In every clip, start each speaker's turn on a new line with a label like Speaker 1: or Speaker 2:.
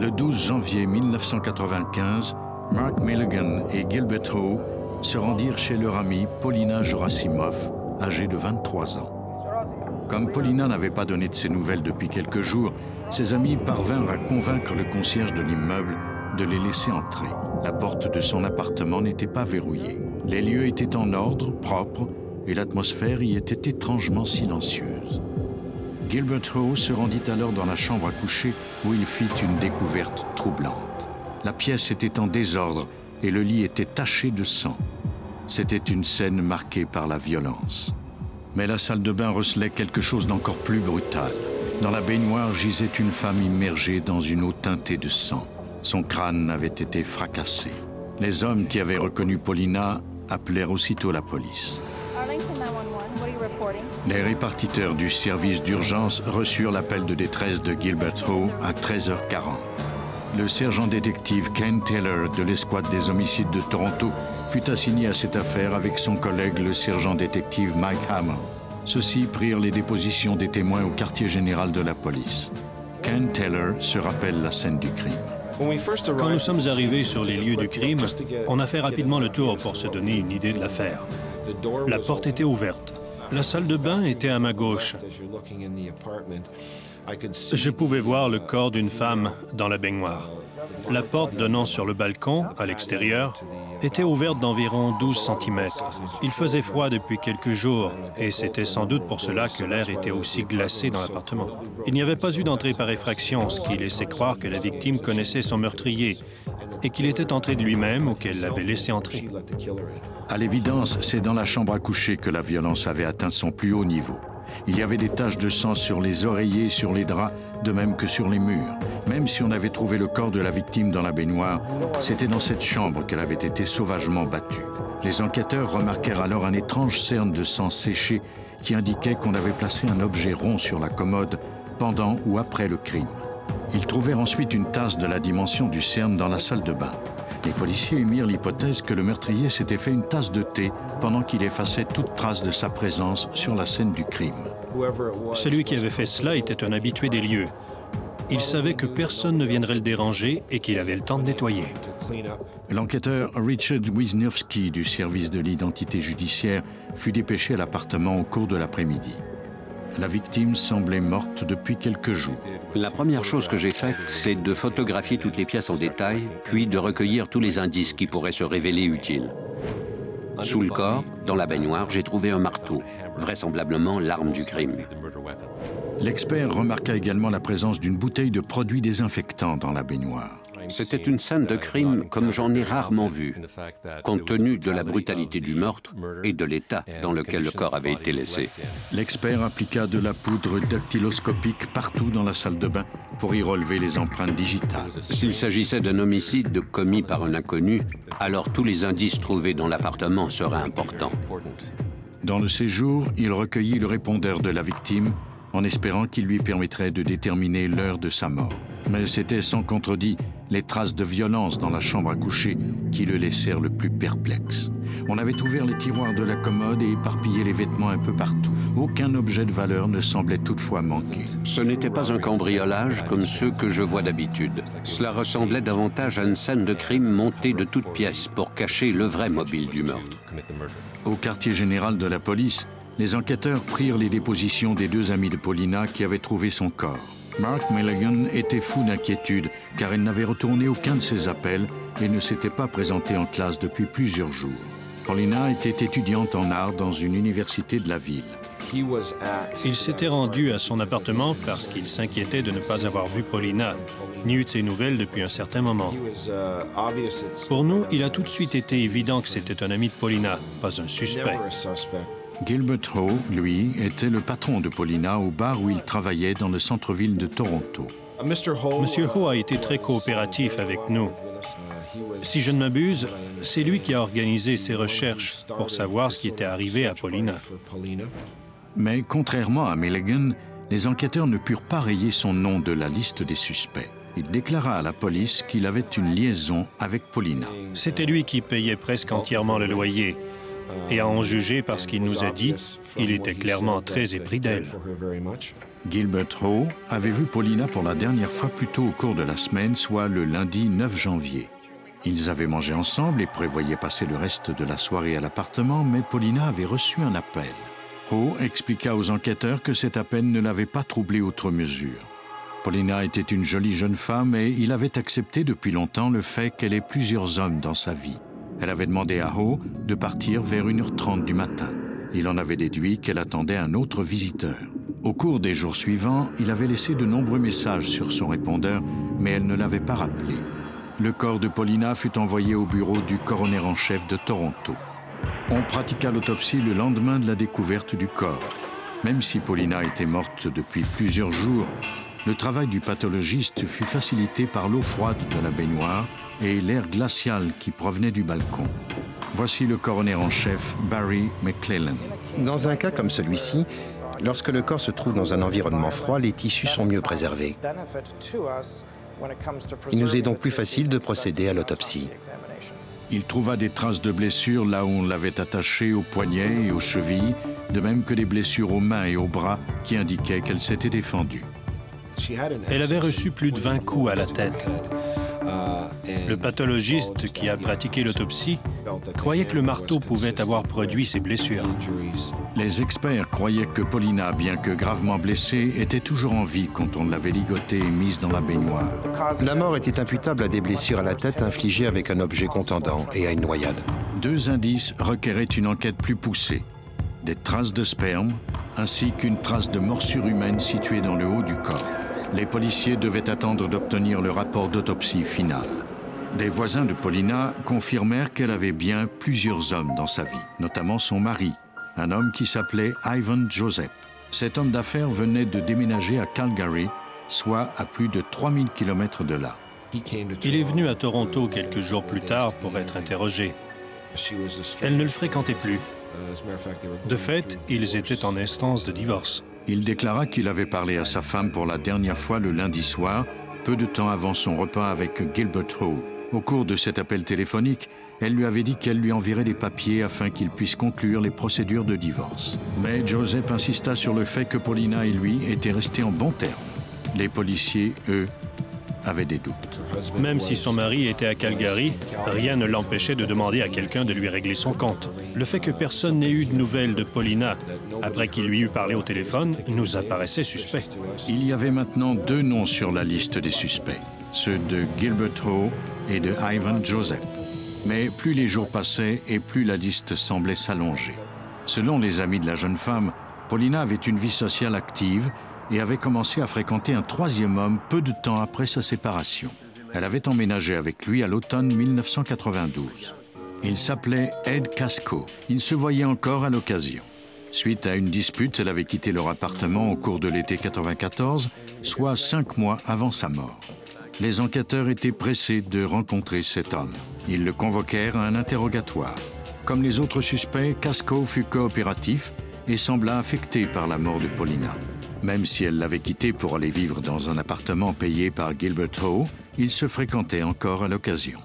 Speaker 1: Le 12 janvier 1995, Mark Milligan et Gilbert Howe se rendirent chez leur amie Paulina Gerasimov, âgée de 23 ans. Comme Paulina n'avait pas donné de ses nouvelles depuis quelques jours, ses amis parvinrent à convaincre le concierge de l'immeuble de les laisser entrer. La porte de son appartement n'était pas verrouillée. Les lieux étaient en ordre, propres, et l'atmosphère y était étrangement silencieuse. Gilbert Howe se rendit alors dans la chambre à coucher où il fit une découverte troublante. La pièce était en désordre et le lit était taché de sang. C'était une scène marquée par la violence. Mais la salle de bain recelait quelque chose d'encore plus brutal. Dans la baignoire gisait une femme immergée dans une eau teintée de sang. Son crâne avait été fracassé. Les hommes qui avaient reconnu Paulina appelèrent aussitôt la police. Les répartiteurs du service d'urgence reçurent l'appel de détresse de Gilbert Howe à 13h40. Le sergent-détective Ken Taylor de l'escouade des homicides de Toronto fut assigné à cette affaire avec son collègue le sergent-détective Mike Hammer. Ceux-ci prirent les dépositions des témoins au quartier général de la police. Ken Taylor se rappelle la scène du crime.
Speaker 2: Quand nous sommes arrivés sur les lieux du crime, on a fait rapidement le tour pour se donner une idée de l'affaire. La porte était ouverte. La salle de bain était à ma gauche. Je pouvais voir le corps d'une femme dans la baignoire. La porte donnant sur le balcon, à l'extérieur, était ouverte d'environ 12 cm. Il faisait froid depuis quelques jours et c'était sans doute pour cela que l'air était aussi glacé dans l'appartement. Il n'y avait pas eu d'entrée par effraction, ce qui laissait croire que la victime connaissait son meurtrier et qu'il était entré de lui-même ou qu'elle l'avait laissé entrer.
Speaker 1: À l'évidence, c'est dans la chambre à coucher que la violence avait atteint son plus haut niveau. Il y avait des taches de sang sur les oreillers et sur les draps, de même que sur les murs. Même si on avait trouvé le corps de la victime dans la baignoire, c'était dans cette chambre qu'elle avait été sauvagement battue. Les enquêteurs remarquèrent alors un étrange cerne de sang séché qui indiquait qu'on avait placé un objet rond sur la commode pendant ou après le crime. Ils trouvèrent ensuite une tasse de la dimension du cerne dans la salle de bain. Les policiers émirent l'hypothèse que le meurtrier s'était fait une tasse de thé pendant qu'il effaçait toute trace de sa présence sur la scène du crime.
Speaker 2: Celui qui avait fait cela était un habitué des lieux. Il savait que personne ne viendrait le déranger et qu'il avait le temps de nettoyer.
Speaker 1: L'enquêteur Richard Wisniewski du service de l'identité judiciaire fut dépêché à l'appartement au cours de l'après-midi. La victime semblait morte depuis quelques jours.
Speaker 3: La première chose que j'ai faite, c'est de photographier toutes les pièces en détail, puis de recueillir tous les indices qui pourraient se révéler utiles. Sous le corps, dans la baignoire, j'ai trouvé un marteau, vraisemblablement l'arme du crime.
Speaker 1: L'expert remarqua également la présence d'une bouteille de produits désinfectants dans la baignoire.
Speaker 3: C'était une scène de crime comme j'en ai rarement vu, compte tenu de la brutalité du meurtre et de l'état dans lequel le corps avait été laissé.
Speaker 1: L'expert appliqua de la poudre dactyloscopique partout dans la salle de bain pour y relever les empreintes digitales.
Speaker 3: S'il s'agissait d'un homicide commis par un inconnu, alors tous les indices trouvés dans l'appartement seraient importants.
Speaker 1: Dans le séjour, il recueillit le répondeur de la victime en espérant qu'il lui permettrait de déterminer l'heure de sa mort. Mais c'était sans contredit les traces de violence dans la chambre à coucher qui le laissèrent le plus perplexe. On avait ouvert les tiroirs de la commode et éparpillé les vêtements un peu partout. Aucun objet de valeur ne semblait toutefois manquer.
Speaker 3: Ce n'était pas un cambriolage comme ceux que je vois d'habitude. Cela ressemblait davantage à une scène de crime montée de toutes pièces pour cacher le vrai mobile du meurtre.
Speaker 1: Au quartier général de la police, les enquêteurs prirent les dépositions des deux amis de Paulina qui avaient trouvé son corps. Mark Milligan était fou d'inquiétude car elle n'avait retourné aucun de ses appels et ne s'était pas présentée en classe depuis plusieurs jours. Paulina était étudiante en art dans une université de la ville.
Speaker 2: Il s'était rendu à son appartement parce qu'il s'inquiétait de ne pas avoir vu Paulina, ni eu de ses nouvelles depuis un certain moment. Pour nous, il a tout de suite été évident que c'était un ami de Paulina, pas un suspect.
Speaker 1: Gilbert Howe, lui, était le patron de Paulina au bar où il travaillait dans le centre-ville de Toronto.
Speaker 2: Monsieur Howe a été très coopératif avec nous. Si je ne m'abuse, c'est lui qui a organisé ses recherches pour savoir ce qui était arrivé à Paulina.
Speaker 1: Mais contrairement à Milligan, les enquêteurs ne purent pas rayer son nom de la liste des suspects. Il déclara à la police qu'il avait une liaison avec Paulina.
Speaker 2: C'était lui qui payait presque entièrement le loyer. Et à en juger par ce qu'il nous a dit, il était clairement très épris d'elle.
Speaker 1: Gilbert Howe avait vu Paulina pour la dernière fois plus tôt au cours de la semaine, soit le lundi 9 janvier. Ils avaient mangé ensemble et prévoyaient passer le reste de la soirée à l'appartement, mais Paulina avait reçu un appel. Howe expliqua aux enquêteurs que cet appel ne l'avait pas troublé outre mesure. Paulina était une jolie jeune femme et il avait accepté depuis longtemps le fait qu'elle ait plusieurs hommes dans sa vie. Elle avait demandé à Howe de partir vers 1h30 du matin. Il en avait déduit qu'elle attendait un autre visiteur. Au cours des jours suivants, il avait laissé de nombreux messages sur son répondeur, mais elle ne l'avait pas rappelé. Le corps de Paulina fut envoyé au bureau du coroner en chef de Toronto. On pratiqua l'autopsie le lendemain de la découverte du corps. Même si Paulina était morte depuis plusieurs jours, le travail du pathologiste fut facilité par l'eau froide de la baignoire et l'air glacial qui provenait du balcon. Voici le coroner en chef, Barry McClellan.
Speaker 4: Dans un cas comme celui-ci, lorsque le corps se trouve dans un environnement froid, les tissus sont mieux préservés. Il nous est donc plus facile de procéder à l'autopsie.
Speaker 1: Il trouva des traces de blessures là où on l'avait attachée aux poignets et aux chevilles, de même que des blessures aux mains et aux bras qui indiquaient qu'elle s'était défendue.
Speaker 2: Elle avait reçu plus de 20 coups à la tête. Le pathologiste qui a pratiqué l'autopsie croyait que le marteau pouvait avoir produit ces blessures.
Speaker 1: Les experts croyaient que Paulina, bien que gravement blessée, était toujours en vie quand on l'avait ligotée et mise dans la baignoire.
Speaker 4: La mort était imputable à des blessures à la tête infligées avec un objet contendant et à une noyade.
Speaker 1: Deux indices requéraient une enquête plus poussée. Des traces de sperme, ainsi qu'une trace de morsure humaine située dans le haut du corps. Les policiers devaient attendre d'obtenir le rapport d'autopsie final. Des voisins de Paulina confirmèrent qu'elle avait bien plusieurs hommes dans sa vie, notamment son mari, un homme qui s'appelait Ivan Joseph. Cet homme d'affaires venait de déménager à Calgary, soit à plus de 3000 km de là.
Speaker 2: Il est venu à Toronto quelques jours plus tard pour être interrogé. Elle ne le fréquentait plus. De fait, ils étaient en instance de divorce.
Speaker 1: Il déclara qu'il avait parlé à sa femme pour la dernière fois le lundi soir, peu de temps avant son repas avec Gilbert Howe. Au cours de cet appel téléphonique, elle lui avait dit qu'elle lui enverrait des papiers afin qu'il puisse conclure les procédures de divorce. Mais Joseph insista sur le fait que Paulina et lui étaient restés en bons termes. Les policiers, eux, avaient des doutes.
Speaker 2: Même si son mari était à Calgary, rien ne l'empêchait de demander à quelqu'un de lui régler son compte. Le fait que personne n'ait eu de nouvelles de Paulina après qu'il lui eut parlé au téléphone nous apparaissait suspect.
Speaker 1: Il y avait maintenant deux noms sur la liste des suspects, ceux de Gilbert Howe et de Ivan Joseph. Mais plus les jours passaient et plus la liste semblait s'allonger. Selon les amis de la jeune femme, Paulina avait une vie sociale active et avait commencé à fréquenter un troisième homme peu de temps après sa séparation. Elle avait emménagé avec lui à l'automne 1992. Il s'appelait Ed Casco. Il se voyait encore à l'occasion. Suite à une dispute, elle avait quitté leur appartement au cours de l'été 94, soit 5 mois avant sa mort. Les enquêteurs étaient pressés de rencontrer cet homme. Ils le convoquèrent à un interrogatoire. Comme les autres suspects, Casco fut coopératif et sembla affecté par la mort de Paulina. Même si elle l'avait quitté pour aller vivre dans un appartement payé par Gilbert Howe, ils se fréquentaient encore à l'occasion.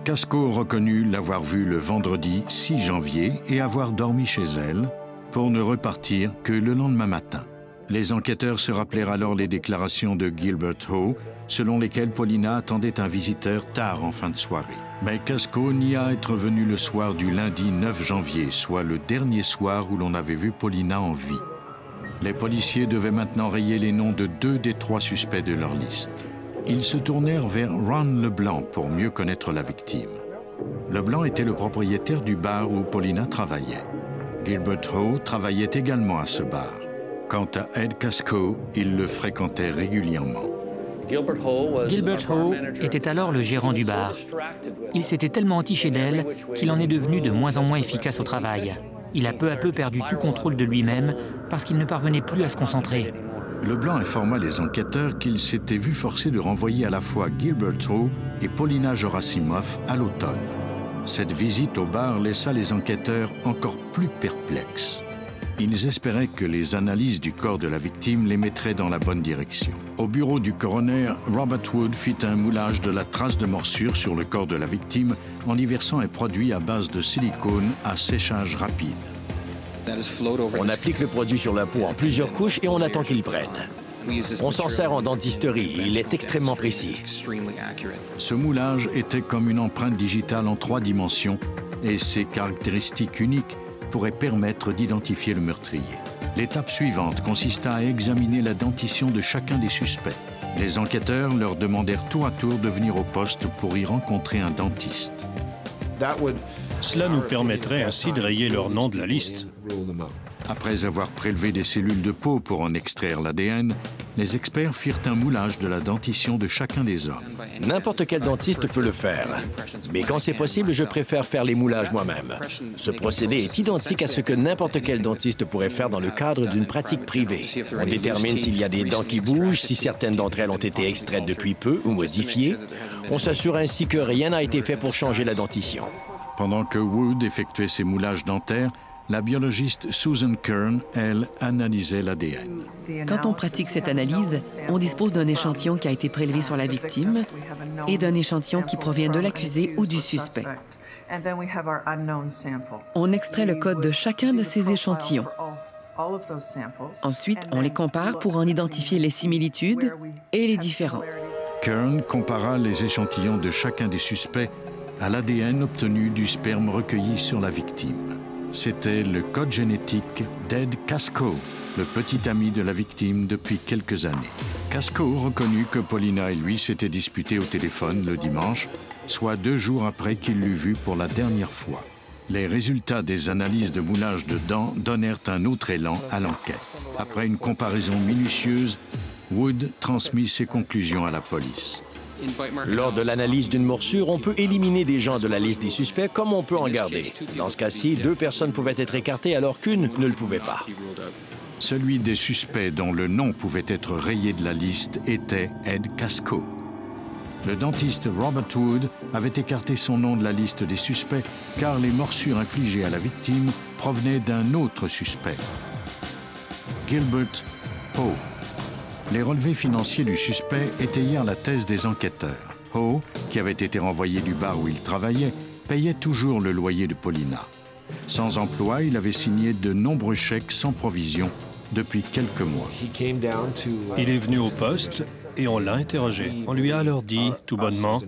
Speaker 1: Casco reconnut l'avoir vue le vendredi 6 janvier et avoir dormi chez elle pour ne repartir que le lendemain matin. Les enquêteurs se rappelèrent alors les déclarations de Gilbert Howe, selon lesquelles Paulina attendait un visiteur tard en fin de soirée. Mais Casco nia être venu le soir du lundi 9 janvier, soit le dernier soir où l'on avait vu Paulina en vie. Les policiers devaient maintenant rayer les noms de 2 des 3 suspects de leur liste. Ils se tournèrent vers Ron Leblanc pour mieux connaître la victime. Leblanc était le propriétaire du bar où Paulina travaillait. Gilbert Howe travaillait également à ce bar. Quant à Ed Casco, il le fréquentait régulièrement.
Speaker 5: Gilbert Howe était alors le gérant du bar. Il s'était tellement entiché d'elle qu'il en est devenu de moins en moins efficace au travail. Il a peu à peu perdu tout contrôle de lui-même parce qu'il ne parvenait plus à se concentrer.
Speaker 1: Leblanc informa les enquêteurs qu'il s'était vu forcé de renvoyer à la fois Gilbert Howe et Paulina Gerasimov à l'automne. Cette visite au bar laissa les enquêteurs encore plus perplexes. Ils espéraient que les analyses du corps de la victime les mettraient dans la bonne direction. Au bureau du coroner, Robert Wood fit un moulage de la trace de morsure sur le corps de la victime en y versant un produit à base de silicone à séchage rapide.
Speaker 6: On applique le produit sur la peau en plusieurs couches et on attend qu'il prenne. On s'en sert en dentisterie et il est extrêmement précis.
Speaker 1: Ce moulage était comme une empreinte digitale en 3 dimensions et ses caractéristiques uniques pourraient permettre d'identifier le meurtrier. L'étape suivante consista à examiner la dentition de chacun des suspects. Les enquêteurs leur demandèrent tour à tour de venir au poste pour y rencontrer un dentiste.
Speaker 2: Cela nous permettrait ainsi de rayer leur nom de la liste.
Speaker 1: Après avoir prélevé des cellules de peau pour en extraire l'ADN, les experts firent un moulage de la dentition de chacun des hommes.
Speaker 6: N'importe quel dentiste peut le faire. Mais quand c'est possible, je préfère faire les moulages moi-même. Ce procédé est identique à ce que n'importe quel dentiste pourrait faire dans le cadre d'une pratique privée. On détermine s'il y a des dents qui bougent, si certaines d'entre elles ont été extraites depuis peu ou modifiées. On s'assure ainsi que rien n'a été fait pour changer la dentition.
Speaker 1: Pendant que Wood effectuait ses moulages dentaires, la biologiste Susan Kern, elle, analysait l'ADN.
Speaker 7: Quand on pratique cette analyse, on dispose d'un échantillon qui a été prélevé sur la victime et d'un échantillon qui provient de l'accusé ou du suspect. On extrait le code de chacun de ces échantillons. Ensuite, on les compare pour en identifier les similitudes et les différences.
Speaker 1: Kern compara les échantillons de chacun des suspects à l'ADN obtenu du sperme recueilli sur la victime. C'était le code génétique d'Ed Casco, le petit ami de la victime depuis quelques années. Casco reconnut que Paulina et lui s'étaient disputés au téléphone le dimanche, soit 2 jours après qu'il l'eut vue pour la dernière fois. Les résultats des analyses de moulage de dents donnèrent un autre élan à l'enquête. Après une comparaison minutieuse, Wood transmit ses conclusions à la police.
Speaker 6: Lors de l'analyse d'une morsure, on peut éliminer des gens de la liste des suspects comme on peut en garder. Dans ce cas-ci, 2 personnes pouvaient être écartées alors qu'une ne le pouvait pas.
Speaker 1: Celui des suspects dont le nom pouvait être rayé de la liste était Ed Casco. Le dentiste Robert Wood avait écarté son nom de la liste des suspects car les morsures infligées à la victime provenaient d'un autre suspect, Gilbert Ho. Les relevés financiers du suspect étayèrent la thèse des enquêteurs. Ho, qui avait été renvoyé du bar où il travaillait, payait toujours le loyer de Paulina. Sans emploi, il avait signé de nombreux chèques sans provision depuis quelques mois.
Speaker 2: Il est venu au poste et on l'a interrogé. On lui a alors dit, tout bonnement,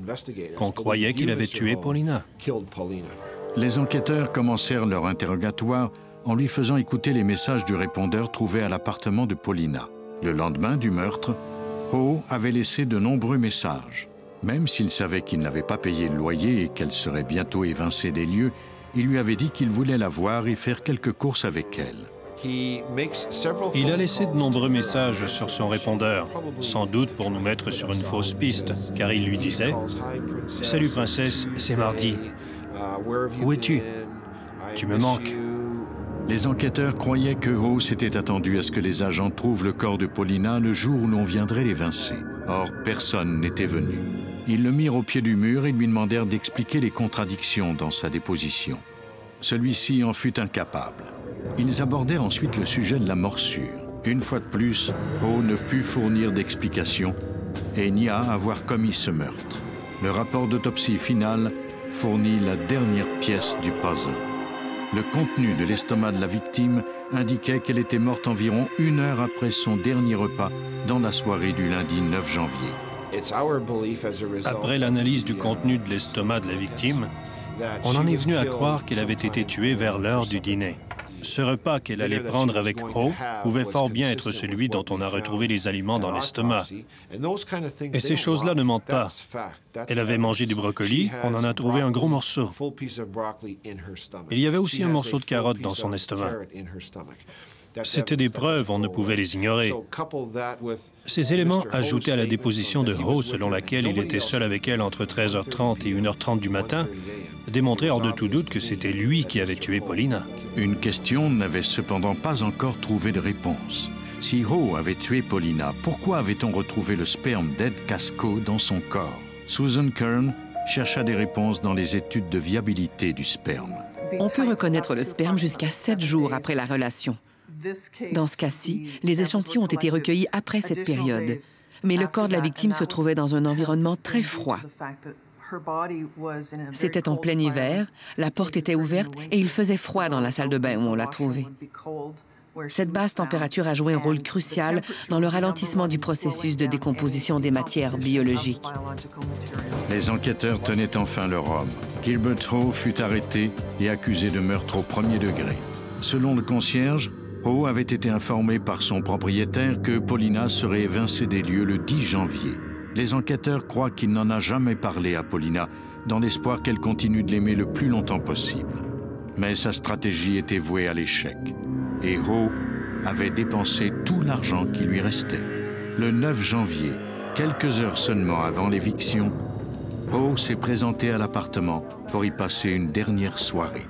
Speaker 2: qu'on croyait qu'il avait tué Paulina.
Speaker 1: Les enquêteurs commencèrent leur interrogatoire en lui faisant écouter les messages du répondeur trouvé à l'appartement de Paulina. Le lendemain du meurtre, Ho avait laissé de nombreux messages. Même s'il savait qu'il n'avait pas payé le loyer et qu'elle serait bientôt évincée des lieux, il lui avait dit qu'il voulait la voir et faire quelques courses avec elle.
Speaker 2: Il a laissé de nombreux messages sur son répondeur, sans doute pour nous mettre sur une fausse piste, car il lui disait « Salut princesse, c'est mardi. Où es-tu? Tu me manques. »
Speaker 1: Les enquêteurs croyaient que Ho s'était attendu à ce que les agents trouvent le corps de Paulina le jour où l'on viendrait l'évincer. Or, personne n'était venu. Ils le mirent au pied du mur et lui demandèrent d'expliquer les contradictions dans sa déposition. Celui-ci en fut incapable. Ils abordèrent ensuite le sujet de la morsure. Une fois de plus, Ho ne put fournir d'explication et nia avoir commis ce meurtre. Le rapport d'autopsie final fournit la dernière pièce du puzzle. Le contenu de l'estomac de la victime indiquait qu'elle était morte environ 1 heure après son dernier repas dans la soirée du lundi 9 janvier.
Speaker 2: Après l'analyse du contenu de l'estomac de la victime, on en est venu à croire qu'elle avait été tuée vers l'heure du dîner. Ce repas qu'elle allait prendre avec Ho pouvait fort bien être celui dont on a retrouvé les aliments dans l'estomac. Et ces choses-là ne mentent pas. Elle avait mangé du brocoli, on en a trouvé un gros morceau. Il y avait aussi un morceau de carotte dans son estomac. C'étaient des preuves, on ne pouvait les ignorer. Ces éléments, ajoutés à la déposition de Ho, selon laquelle il était seul avec elle entre 13h30 et 1h30 du matin, démontraient hors de tout doute que c'était lui qui avait tué Paulina.
Speaker 1: Une question n'avait cependant pas encore trouvé de réponse. Si Ho avait tué Paulina, pourquoi avait-on retrouvé le sperme d'Ed Casco dans son corps? Susan Kern chercha des réponses dans les études de viabilité du sperme.
Speaker 7: On peut reconnaître le sperme jusqu'à 7 jours après la relation. Dans ce cas-ci, les échantillons ont été recueillis après cette période, mais le corps de la victime se trouvait dans un environnement très froid. C'était en plein hiver, la porte était ouverte et il faisait froid dans la salle de bain où on l'a trouvée. Cette basse température a joué un rôle crucial dans le ralentissement du processus de décomposition des matières biologiques.
Speaker 1: Les enquêteurs tenaient enfin leur homme. Gilbert Howe fut arrêté et accusé de meurtre au premier degré. Selon le concierge, Howe avait été informé par son propriétaire que Paulina serait évincée des lieux le 10 janvier. Les enquêteurs croient qu'il n'en a jamais parlé à Paulina, dans l'espoir qu'elle continue de l'aimer le plus longtemps possible. Mais sa stratégie était vouée à l'échec. Et Howe avait dépensé tout l'argent qui lui restait. Le 9 janvier, quelques heures seulement avant l'éviction, Howe s'est présenté à l'appartement pour y passer une dernière soirée.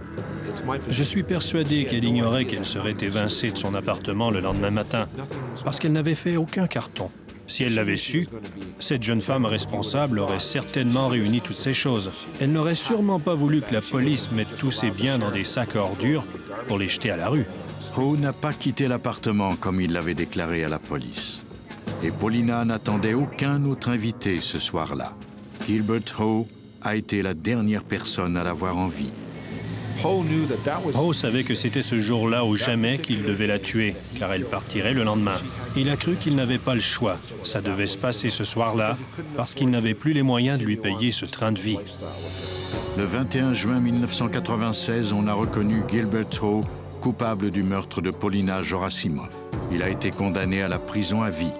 Speaker 2: Je suis persuadé qu'elle ignorait qu'elle serait évincée de son appartement le lendemain matin, parce qu'elle n'avait fait aucun carton. Si elle l'avait su, cette jeune femme responsable aurait certainement réuni toutes ces choses. Elle n'aurait sûrement pas voulu que la police mette tous ses biens dans des sacs à ordures pour les jeter à la rue.
Speaker 1: Howe n'a pas quitté l'appartement comme il l'avait déclaré à la police. Et Paulina n'attendait aucun autre invité ce soir-là. Gilbert Howe a été la dernière personne à l'avoir en vie.
Speaker 2: Howe savait que c'était ce jour-là ou jamais qu'il devait la tuer, car elle partirait le lendemain. Il a cru qu'il n'avait pas le choix. Ça devait se passer ce soir-là, parce qu'il n'avait plus les moyens de lui payer ce train de vie.
Speaker 1: Le 21 juin 1996, on a reconnu Gilbert Howe coupable du meurtre de Paulina Gerasimov. Il a été condamné à la prison à vie.